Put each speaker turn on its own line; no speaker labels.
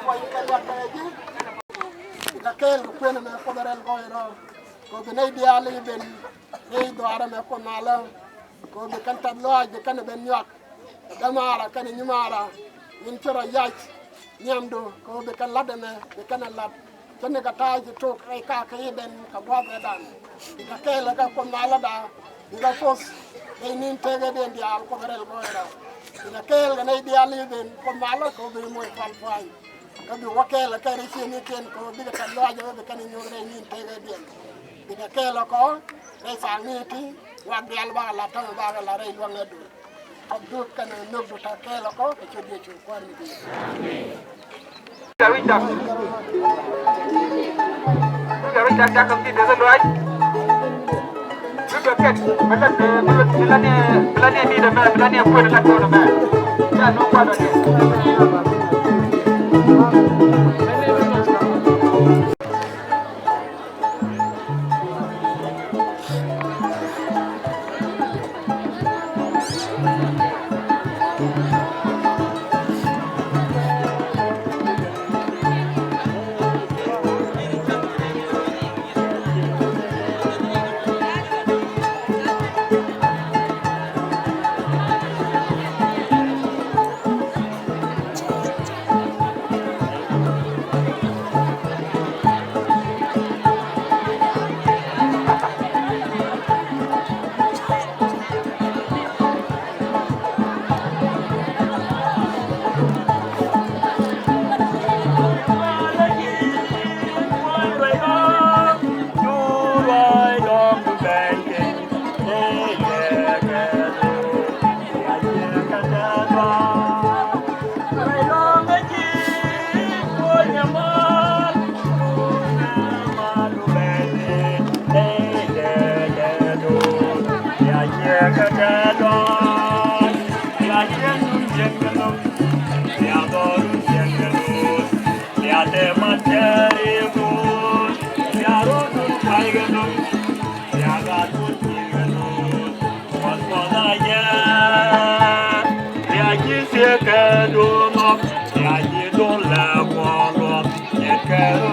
koy kala taji ka kel ko pen me ko daral ko ro ko be nay diale ben ay do ara me ko mala ko be kan tan loaj be kan ben yak damara kan nyumara min coro yaaj nyamdo ko be kan ladame be kan lad tan ka taaji to ay ka ben ka bobe dan ka kel ka ko mala da ga fos ay nin tege den dial ko daral ko ro ina kel ga nay diale ben ko mala ko be moy fal fay kabi wakela kare chini ken ko biga tan loaje be kan nyore ni tege bien biga kela ko re saniti wa dial ba la tan ba la re lo ngadu abdu kan no do ta kela ko ke chodi chu ko ni bi gawi tak kam ti de loaj biga ket mala belane ni de belane ko de la to de ya no pa de
Don't